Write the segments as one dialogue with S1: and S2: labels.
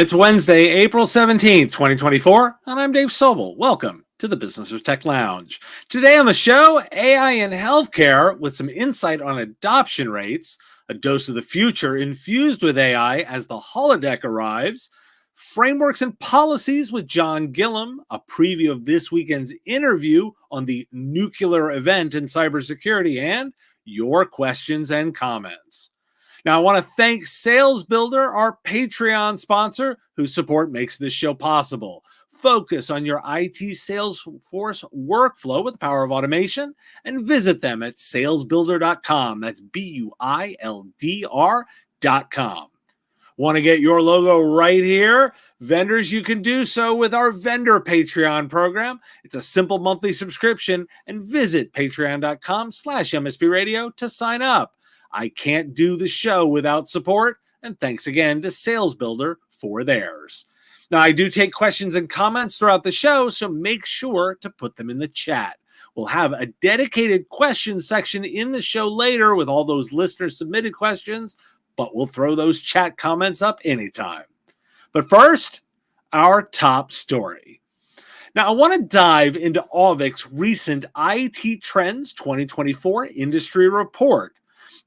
S1: It's Wednesday, April 17th, 2024, and I'm Dave Sobel. Welcome to the Business of Tech Lounge. Today on the show, AI in healthcare with some insight on adoption rates, a dose of the future infused with AI as the holodeck arrives, frameworks and policies with John Gillum, a preview of this weekend's interview on the nuclear event in cybersecurity, and your questions and comments. Now, I want to thank Sales Builder, our Patreon sponsor, whose support makes this show possible. Focus on your IT Salesforce workflow with the power of automation and visit them at salesbuilder.com. That's BUILDR.com. Want to get your logo right here? Vendors, you can do so with our Vendor Patreon program. It's a simple monthly subscription, and visit patreon.com/MSP Radio to sign up. I can't do the show without support, and thanks again to Sales Builder for theirs. Now, I do take questions and comments throughout the show, so make sure to put them in the chat. We'll have a dedicated question section in the show later with all those listener-submitted questions, but we'll throw those chat comments up anytime. But first, our top story. Now, I want to dive into Auvic's recent IT Trends 2024 industry report.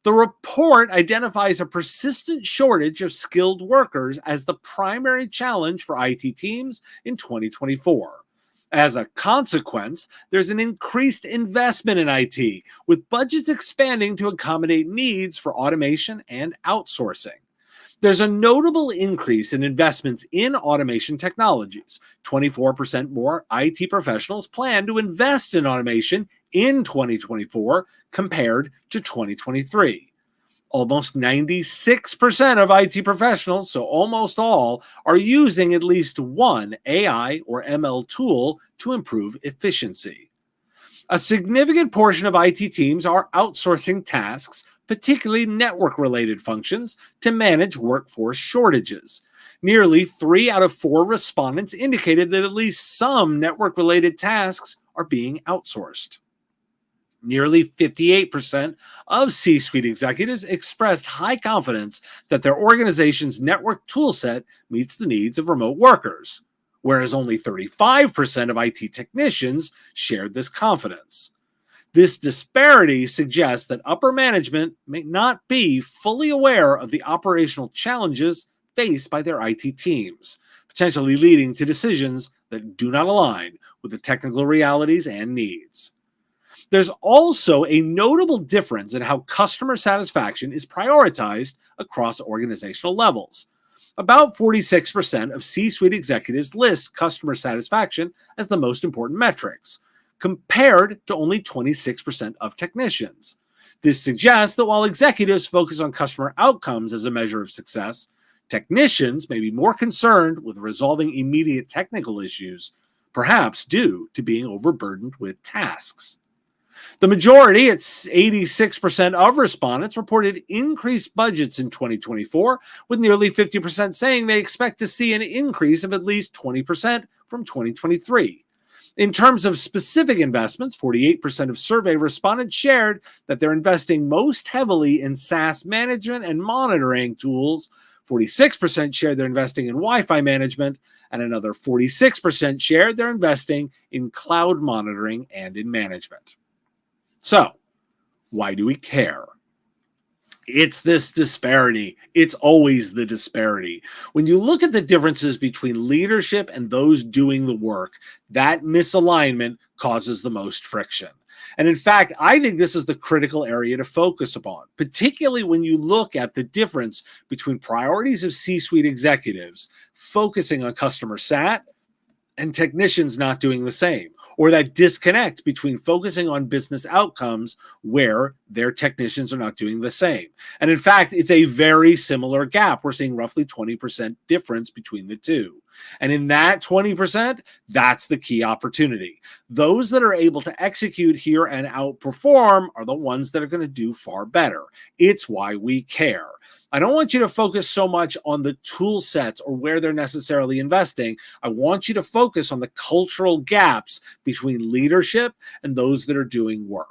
S1: The report identifies a persistent shortage of skilled workers as the primary challenge for IT teams in 2024. As a consequence, there's an increased investment in IT, with budgets expanding to accommodate needs for automation and outsourcing. There's a notable increase in investments in automation technologies. 24% more IT professionals plan to invest in automation in 2024 compared to 2023. Almost 96% of IT professionals, so almost all, are using at least one AI or ML tool to improve efficiency. A significant portion of IT teams are outsourcing tasks, particularly network-related functions, to manage workforce shortages. Nearly 3 out of 4 respondents indicated that at least some network-related tasks are being outsourced. Nearly 58% of C-suite executives expressed high confidence that their organization's network toolset meets the needs of remote workers, whereas only 35% of IT technicians shared this confidence. This disparity suggests that upper management may not be fully aware of the operational challenges faced by their IT teams, potentially leading to decisions that do not align with the technical realities and needs. There's also a notable difference in how customer satisfaction is prioritized across organizational levels. About 46% of C-suite executives list customer satisfaction as the most important metrics, compared to only 26% of technicians. This suggests that while executives focus on customer outcomes as a measure of success, technicians may be more concerned with resolving immediate technical issues, perhaps due to being overburdened with tasks. The majority, at 86% of respondents, reported increased budgets in 2024, with nearly 50% saying they expect to see an increase of at least 20% from 2023. In terms of specific investments, 48% of survey respondents shared that they're investing most heavily in SaaS management and monitoring tools. 46% shared they're investing in Wi-Fi management, and another 46% shared they're investing in cloud monitoring and in management. So, why do we care? It's this disparity. It's always the disparity. When you look at the differences between leadership and those doing the work, that misalignment causes the most friction. And in fact, I think this is the critical area to focus upon, particularly when you look at the difference between priorities of C-suite executives focusing on customer sat and technicians not doing the same, or that disconnect between focusing on business outcomes where their technicians are not doing the same. And in fact, it's a very similar gap. We're seeing roughly 20% difference between the two. And in that 20%, that's the key opportunity. Those that are able to execute here and outperform are the ones that are going to do far better. It's why we care. I don't want you to focus so much on the tool sets or where they're necessarily investing. I want you to focus on the cultural gaps between leadership and those that are doing work.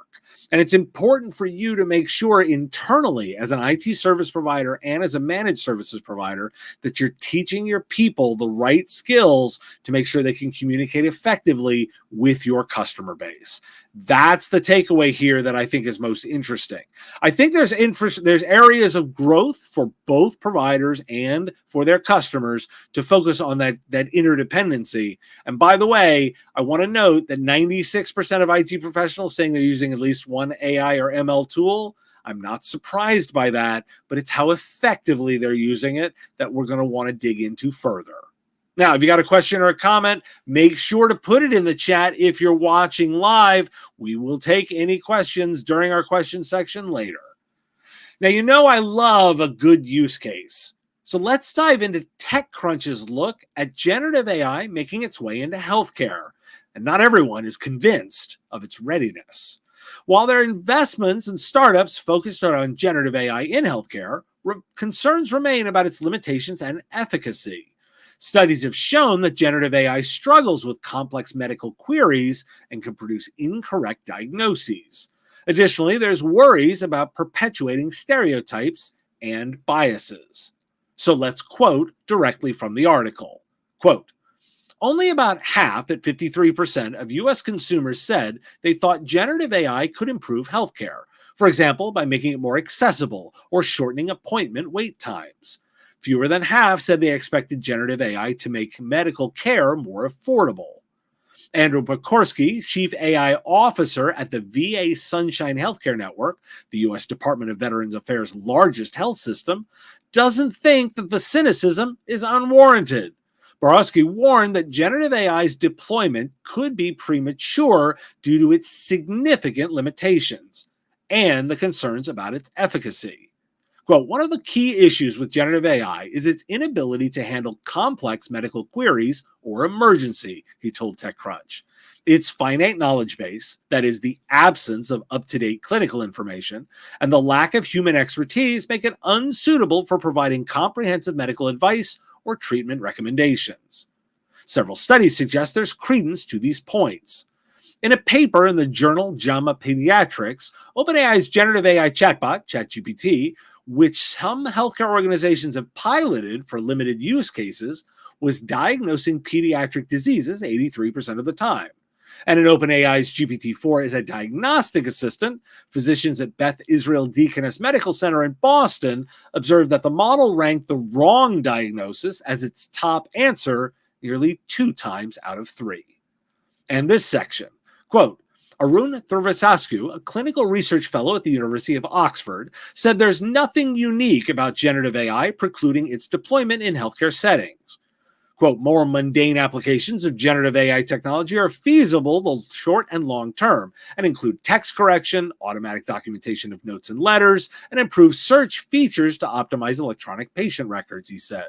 S1: And it's important for you to make sure internally, as an IT service provider and as a managed services provider, that you're teaching your people the right skills to make sure they can communicate effectively with your customer base. That's the takeaway here that I think is most interesting. I think there's areas of growth for both providers and for their customers to focus on that interdependency. And by the way, I want to note that 96% of IT professionals saying they're using at least one AI or ML tool. I'm not surprised by that, but it's how effectively they're using it that we're going to want to dig into further. Now, if you got a question or a comment, make sure to put it in the chat if you're watching live. We will take any questions during our question section later. Now, you know I love a good use case. So let's dive into TechCrunch's look at generative AI making its way into healthcare. And not everyone is convinced of its readiness. While there are investments and startups focused on generative AI in healthcare, concerns remain about its limitations and efficacy. Studies have shown that generative AI struggles with complex medical queries and can produce incorrect diagnoses. Additionally, there's worries about perpetuating stereotypes and biases. So let's quote directly from the article. Quote, only about half, at 53%, of US consumers said they thought generative AI could improve healthcare, for example, by making it more accessible or shortening appointment wait times. Fewer than half said they expected generative AI to make medical care more affordable. Andrew Pokorski, Chief AI Officer at the VA Sunshine Healthcare Network, the U.S. Department of Veterans Affairs' largest health system, doesn't think that the cynicism is unwarranted. Borowski warned that generative AI's deployment could be premature due to its significant limitations and the concerns about its efficacy. Quote, one of the key issues with generative AI is its inability to handle complex medical queries or emergency, he told TechCrunch. Its finite knowledge base, that is, the absence of up-to-date clinical information, and the lack of human expertise make it unsuitable for providing comprehensive medical advice or treatment recommendations. Several studies suggest there's credence to these points. In a paper in the journal JAMA Pediatrics, OpenAI's generative AI chatbot, ChatGPT, which some healthcare organizations have piloted for limited use cases, was diagnosing pediatric diseases 83% of the time. And in OpenAI's GPT-4 as a diagnostic assistant, physicians at Beth Israel Deaconess Medical Center in Boston observed that the model ranked the wrong diagnosis as its top answer nearly 2 times out of 3. And this section, quote, Arun Thurvasasku, a clinical research fellow at the University of Oxford, said there's nothing unique about generative AI precluding its deployment in healthcare settings. Quote, more mundane applications of generative AI technology are feasible the short and long term and include text correction, automatic documentation of notes and letters, and improved search features to optimize electronic patient records, he said.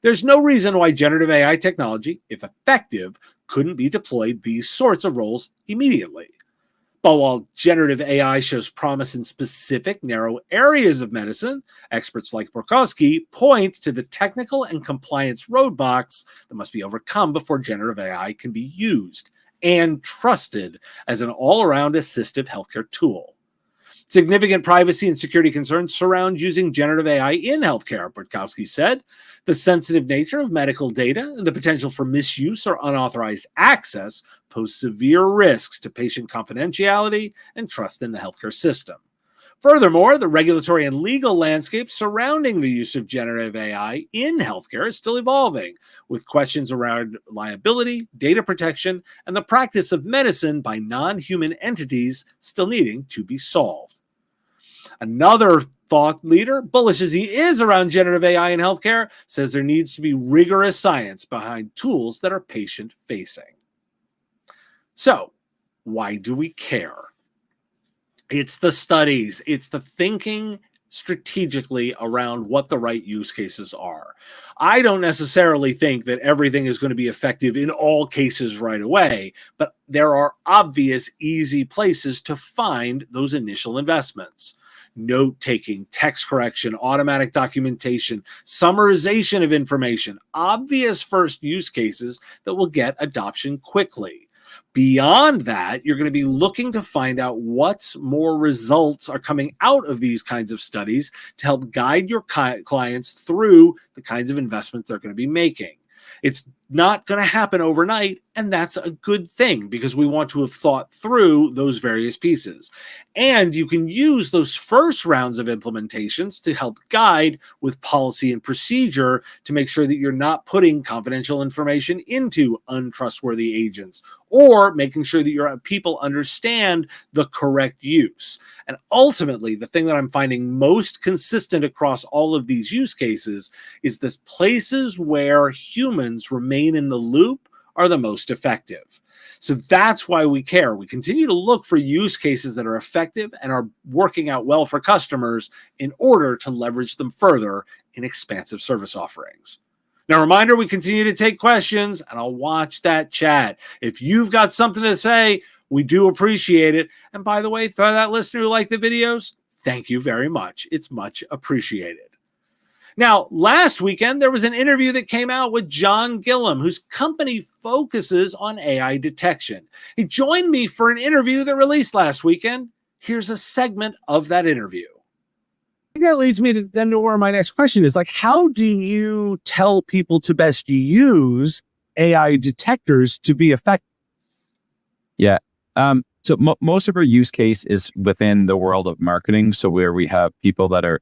S1: There's no reason why generative AI technology, if effective, couldn't be deployed these sorts of roles immediately. But while generative AI shows promise in specific narrow areas of medicine, experts like Borkowski point to the technical and compliance roadblocks that must be overcome before generative AI can be used and trusted as an all-around assistive healthcare tool. Significant privacy and security concerns surround using generative AI in healthcare, Borkowski said. The sensitive nature of medical data and the potential for misuse or unauthorized access pose severe risks to patient confidentiality and trust in the healthcare system. Furthermore, the regulatory and legal landscape surrounding the use of generative AI in healthcare is still evolving, with questions around liability, data protection, and the practice of medicine by non-human entities still needing to be solved. Another thought leader, bullish as he is around generative AI in healthcare, says there needs to be rigorous science behind tools that are patient-facing. So, why do we care? It's the studies. It's the thinking strategically around what the right use cases are. I don't necessarily think that everything is going to be effective in all cases right away, but there are obvious, easy places to find those initial investments. Note-taking, text correction, automatic documentation, summarization of information, obvious first use cases that will get adoption quickly. Beyond that, you're going to be looking to find out what's more results are coming out of these kinds of studies to help guide your clients through the kinds of investments they're going to be making. It's not going to happen overnight, and that's a good thing because we want to have thought through those various pieces. And you can use those first rounds of implementations to help guide with policy and procedure to make sure that you're not putting confidential information into untrustworthy agents, or making sure that your people understand the correct use. And ultimately, the thing that I'm finding most consistent across all of these use cases is this: places where humans remain in the loop are the most effective. So that's why we care. We continue to look for use cases that are effective and are working out well for customers in order to leverage them further in expansive service offerings. Now, reminder, we continue to take questions, and I'll watch that chat. If you've got something to say, we do appreciate it. And by the way, for that listener who liked the videos, thank you very much. It's much appreciated. Now, last weekend, there was an interview that came out with John Gillum, whose company focuses on AI detection. He joined me for an interview that released last weekend. Here's a segment of that interview.
S2: That leads me to then to where my next question is, like, how do you tell people to best use AI detectors to be effective?
S3: Yeah. So most of our use case is within the world of marketing. So where we have people that are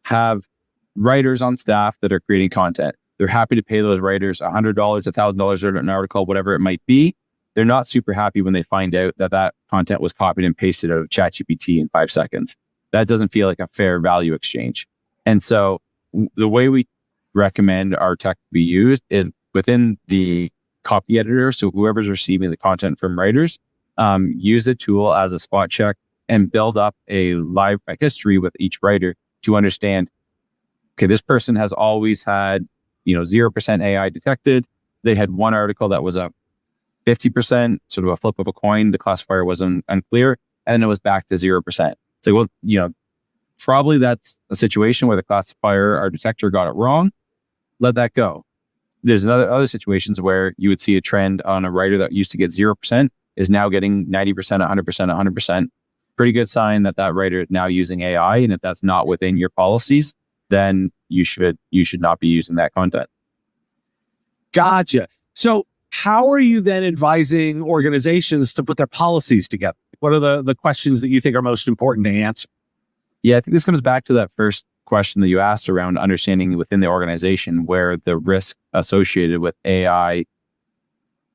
S3: have writers on staff that are creating content. They're happy to pay those writers $100, $1,000 for an article, whatever it might be. They're not super happy when they find out that that content was copied and pasted out of ChatGPT in 5 seconds. That doesn't feel like a fair value exchange. And so the way we recommend our tech be used is within the copy editor. So whoever's receiving the content from writers, use the tool as a spot check and build up a live history with each writer to understand, okay, this person has always had, 0% AI detected. They had one article that was a 50%, sort of a flip of a coin. The classifier was unclear, and then it was back to 0%. So, well, probably that's a situation where the classifier, our detector, got it wrong. Let that go. There's other situations where you would see a trend on a writer that used to get 0% is now getting 90%, 100%, 100%. Pretty good sign that that writer is now using AI. And if that's not within your policies, then you should not be using that content.
S2: Gotcha. So how are you then advising organizations to put their policies together? What are the questions that you think are most important to answer?
S3: Yeah, I think this comes back to that first question that you asked around understanding within the organization where the risk associated with AI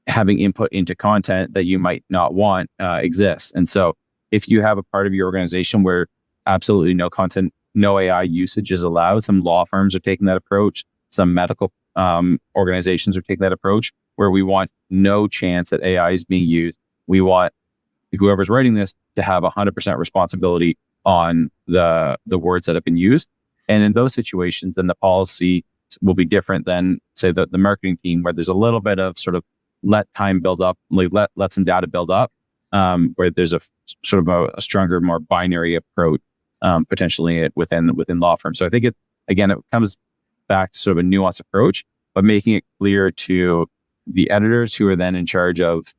S3: having input into content that you might not want exists. And so if you have a part of your organization where absolutely no content, no AI usage is allowed, some law firms are taking that approach, some medical organizations are taking that approach, where we want no chance that AI is being used. We want whoever's writing this to have 100% responsibility on the words that have been used. And in those situations, then the policy will be different than, say, the marketing team, where there's a little bit of sort of let time build up, like let some data build up, where there's a sort of a stronger, more binary approach potentially within law firms. So I think it comes back to sort of a nuanced approach, but making it clear to the editors who are then in charge of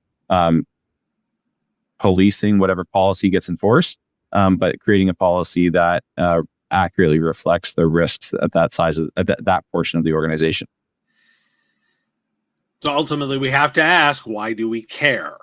S3: policing whatever policy gets enforced, but creating a policy that accurately reflects the risks at that size of that portion of the organization.
S1: So ultimately, we have to ask, why do we care?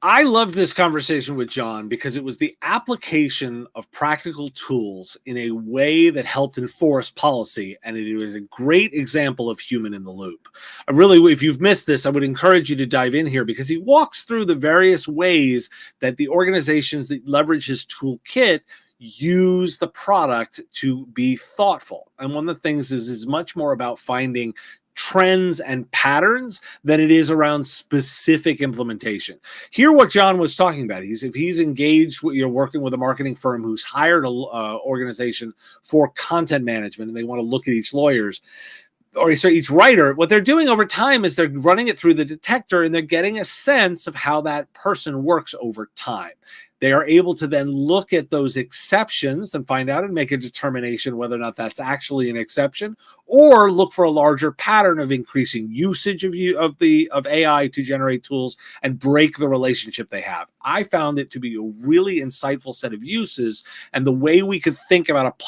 S1: I loved this conversation with John because it was the application of practical tools in a way that helped enforce policy, and it was a great example of human in the loop. If you've missed this, I would encourage you to dive in here because he walks through the various ways that the organizations that leverage his toolkit use the product to be thoughtful. And one of the things is much more about finding trends and patterns than it is around specific implementation. Hear what John was talking about. If he's engaged, working with a marketing firm who's hired an organization for content management, and they want to look at each each writer, what they're doing over time is they're running it through the detector, and they're getting a sense of how that person works over time. They are able to then look at those exceptions and find out and make a determination whether or not that's actually an exception, or look for a larger pattern of increasing usage of AI to generate tools and break the relationship they have. I found it to be a really insightful set of uses, and the way we could think about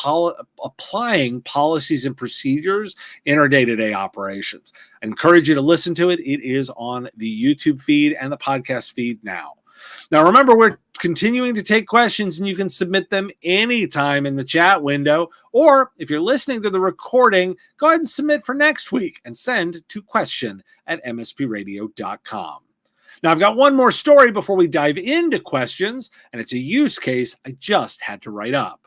S1: applying policies and procedures in our day-to-day operations. I encourage you to listen to it. It is on the YouTube feed and the podcast feed now. Now, remember, we're continuing to take questions, and you can submit them anytime in the chat window. Or if you're listening to the recording, go ahead and submit for next week and send to question@mspradio.com. Now, I've got one more story before we dive into questions, and it's a use case I just had to write up.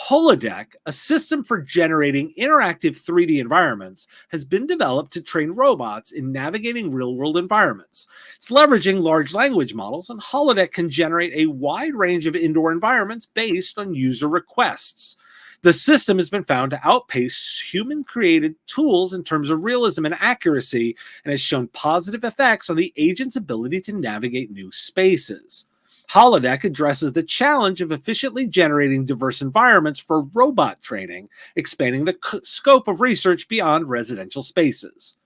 S1: Holodeck, a system for generating interactive 3D environments, has been developed to train robots in navigating real-world environments. It's leveraging large language models, and Holodeck can generate a wide range of indoor environments based on user requests. The system has been found to outpace human-created tools in terms of realism and accuracy, and has shown positive effects on the agent's ability to navigate new spaces. Holodeck addresses the challenge of efficiently generating diverse environments for robot training, expanding the scope of research beyond residential spaces.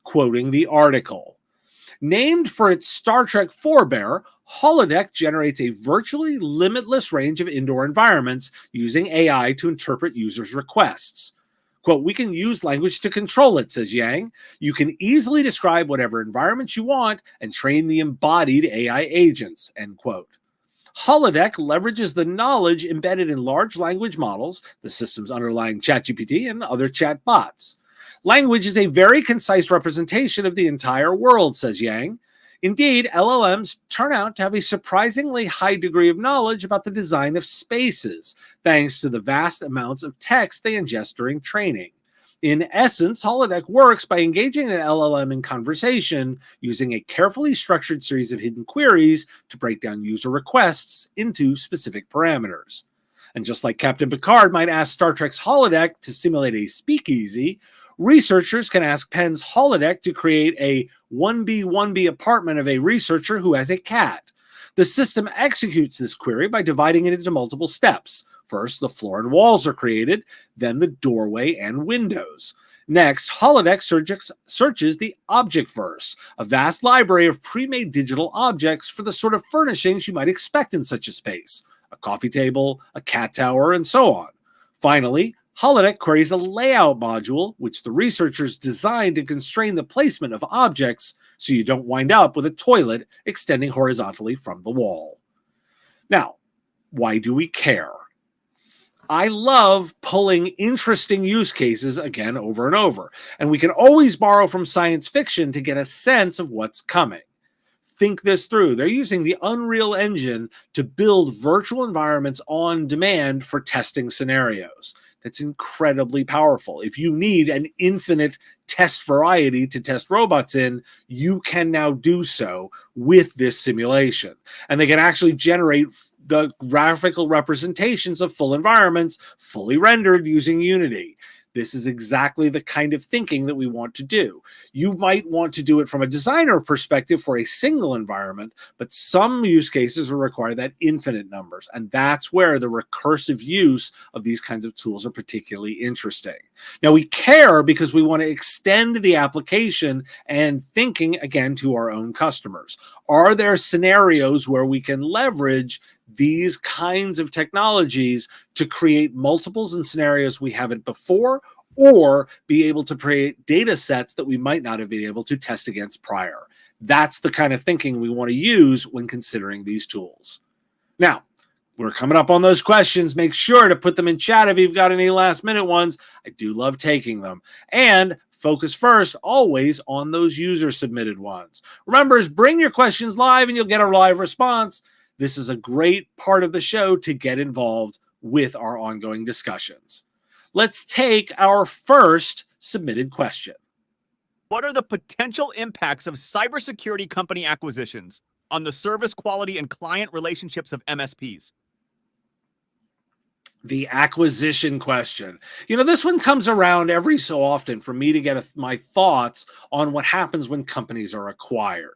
S1: Quoting the article, named for its Star Trek forebear, Holodeck generates a virtually limitless range of indoor environments using AI to interpret users' requests. Quote, we can use language to control it, says Yang. You can easily describe whatever environments you want and train the embodied AI agents, end quote. Holodeck leverages the knowledge embedded in large language models, the system's underlying ChatGPT and other chat bots. Language is a very concise representation of the entire world, says Yang. Indeed, LLMs turn out to have a surprisingly high degree of knowledge about the design of spaces, thanks to the vast amounts of text they ingest during training. In essence, Holodeck works by engaging an LLM in conversation, using a carefully structured series of hidden queries to break down user requests into specific parameters. And just like Captain Picard might ask Star Trek's Holodeck to simulate a speakeasy, researchers can ask Penn's Holodeck to create a 1B1B apartment of a researcher who has a cat. The system executes this query by dividing it into multiple steps. First, the floor and walls are created, then the doorway and windows. Next, Holodeck searches the objectverse, a vast library of pre-made digital objects for the sort of furnishings you might expect in such a space: a coffee table, a cat tower, and so on. Finally, Holodeck queries a layout module, which the researchers designed to constrain the placement of objects so you don't wind up with a toilet extending horizontally from the wall. Now, why do we care? I love pulling interesting use cases again over and over, and we can always borrow from science fiction to get a sense of what's coming. Think this through. They're using the Unreal Engine to build virtual environments on demand for testing scenarios. That's incredibly powerful. If you need an infinite test variety to test robots in, you can now do so with this simulation. And they can actually generate the graphical representations of full environments fully rendered using Unity. This is exactly the kind of thinking that we want to do. You might want to do it from a designer perspective for a single environment, but some use cases will require that infinite numbers. And that's where the recursive use of these kinds of tools are particularly interesting. Now, we care because we want to extend the application and thinking, again, to our own customers. Are there scenarios where we can leverage these kinds of technologies to create multiples and scenarios we haven't before, or be able to create data sets that we might not have been able to test against prior? That's the kind of thinking we want to use when considering these tools. Now, we're coming up on those questions. Make sure to put them in chat if you've got any last minute ones. I do love taking them. And focus first always on those user submitted ones. Remember, bring your questions live and you'll get a live response. This is a great part of the show to get involved with our ongoing discussions. Let's take our first submitted question.
S4: What are the potential impacts of cybersecurity company acquisitions on the service quality and client relationships of MSPs?
S1: The acquisition question. You know, this one comes around every so often for me to get my thoughts on what happens when companies are acquired.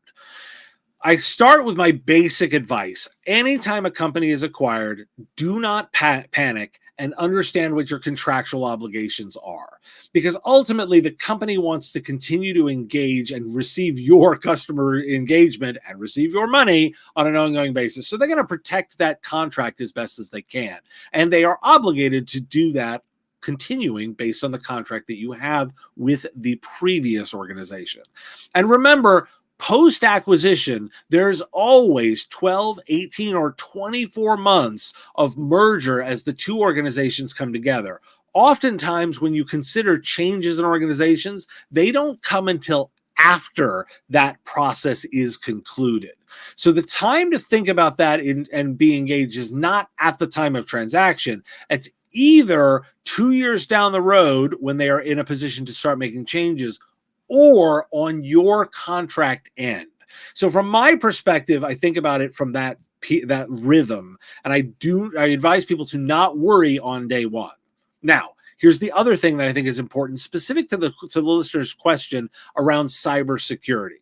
S1: I start with my basic advice. Anytime a company is acquired, do not panic and understand what your contractual obligations are. Because ultimately, the company wants to continue to engage and receive your customer engagement and receive your money on an ongoing basis. So they're going to protect that contract as best as they can. And they are obligated to do that continuing based on the contract that you have with the previous organization. And remember, post-acquisition, there's always 12, 18, or 24 months of merger as the two organizations come together. Oftentimes, when you consider changes in organizations, they don't come until after that process is concluded. So the time to think about that and be engaged is not at the time of transaction. It's either 2 years down the road when they are in a position to start making changes, or on your contract end. So from my perspective, I think about it from that rhythm, and I advise people to not worry on day one. Now, here's the other thing that I think is important, specific to the listener's question around cybersecurity.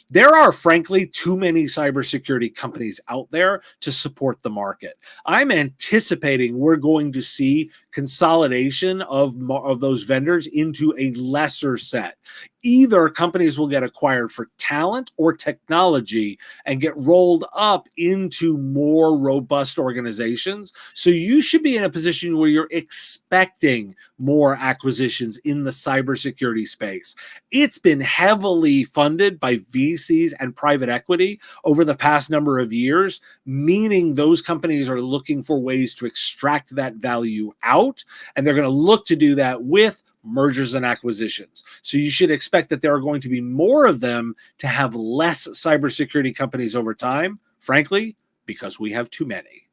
S1: There are, frankly, too many cybersecurity companies out there to support the market. I'm anticipating we're going to see consolidation of those vendors into a lesser set. Either companies will get acquired for talent or technology and get rolled up into more robust organizations. So you should be in a position where you're expecting more acquisitions in the cybersecurity space. It's been heavily funded by VCs and private equity over the past number of years, meaning those companies are looking for ways to extract that value out, and they're going to look to do that with mergers and acquisitions. So you should expect that there are going to be more of them to have less cybersecurity companies over time, frankly, because we have too many.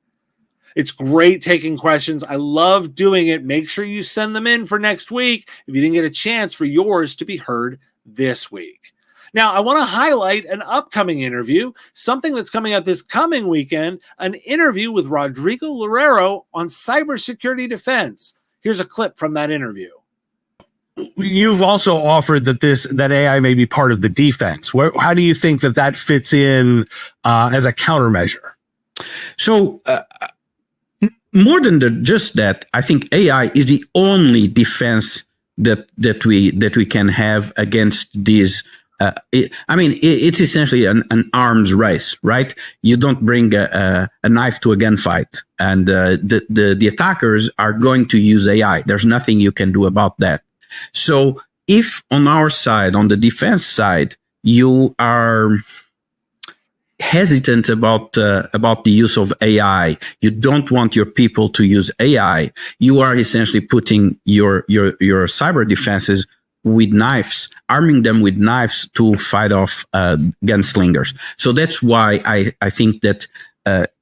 S1: It's great taking questions. I love doing it. Make sure you send them in for next week if you didn't get a chance for yours to be heard this week. Now, I want to highlight an upcoming interview, something that's coming out this coming weekend, an interview with Rodrigo Loureiro on cybersecurity defense. Here's a clip from that interview.
S2: You've also offered that AI may be part of the defense. How do you think that fits in as a countermeasure?
S5: So more than just that, I think AI is the only defense that we can have against these. It's essentially an arms race, right? You don't bring a knife to a gunfight, and the attackers are going to use AI. There's nothing you can do about that. So if on our side, on the defense side, you are hesitant about the use of AI, you don't want your people to use AI, you are essentially putting your cyber defenses with knives, arming them with knives to fight off gunslingers. So that's why I think that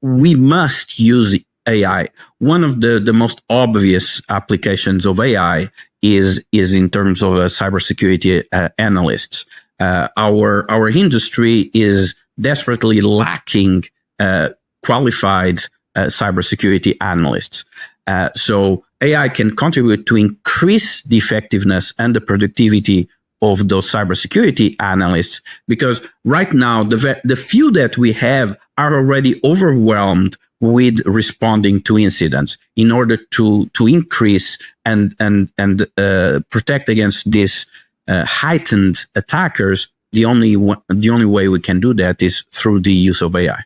S5: we must use AI. One of the most obvious applications of AI is in terms of cybersecurity analysts. Our industry is desperately lacking qualified cybersecurity analysts. So AI can contribute to increase the effectiveness and the productivity of those cybersecurity analysts, because right now the few that we have are already overwhelmed with responding to incidents. In order to increase and protect against these heightened attackers, the only way we can do that is through the use of AI.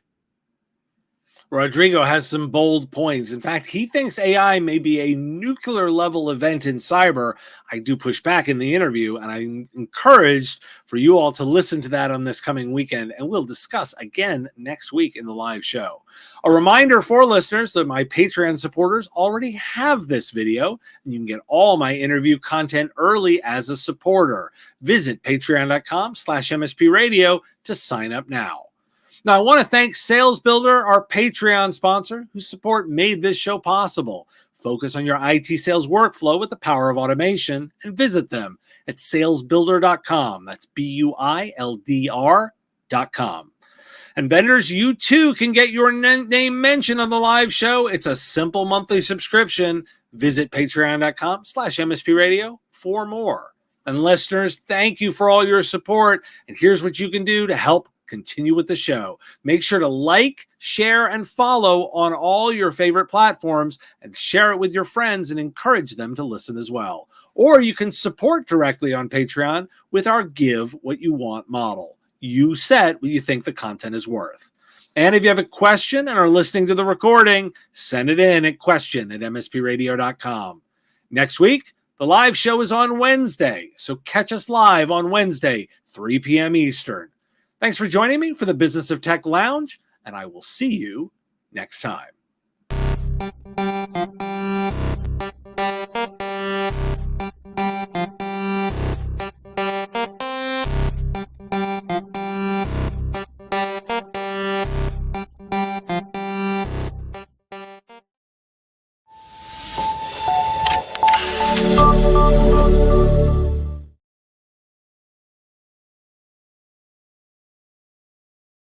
S1: Rodrigo has some bold points. In fact, he thinks AI may be a nuclear level event in cyber. I do push back in the interview, and I'm encouraged for you all to listen to that on this coming weekend, and we'll discuss again next week in the live show. A reminder for listeners that my Patreon supporters already have this video, and you can get all my interview content early as a supporter. Visit patreon.com/MSP Radio to sign up now. Now, I want to thank Sales Builder, our Patreon sponsor, whose support made this show possible. Focus on your IT sales workflow with the power of automation and visit them at salesbuilder.com. That's BUILDR.com. And vendors, you too can get your name mentioned on the live show. It's a simple monthly subscription. Visit patreon.com/MSP Radio for more. And listeners, thank you for all your support. And here's what you can do to help continue with the show. Make sure to like, share, and follow on all your favorite platforms, and share it with your friends and encourage them to listen as well. Or you can support directly on Patreon with our Give What You Want model. You set what you think the content is worth. And if you have a question and are listening to the recording, send it in at question@mspradio.com. Next week, the live show is on Wednesday, so catch us live on Wednesday, 3 p.m. Eastern. Thanks for joining me for the Business of Tech Lounge, and I will see you next time.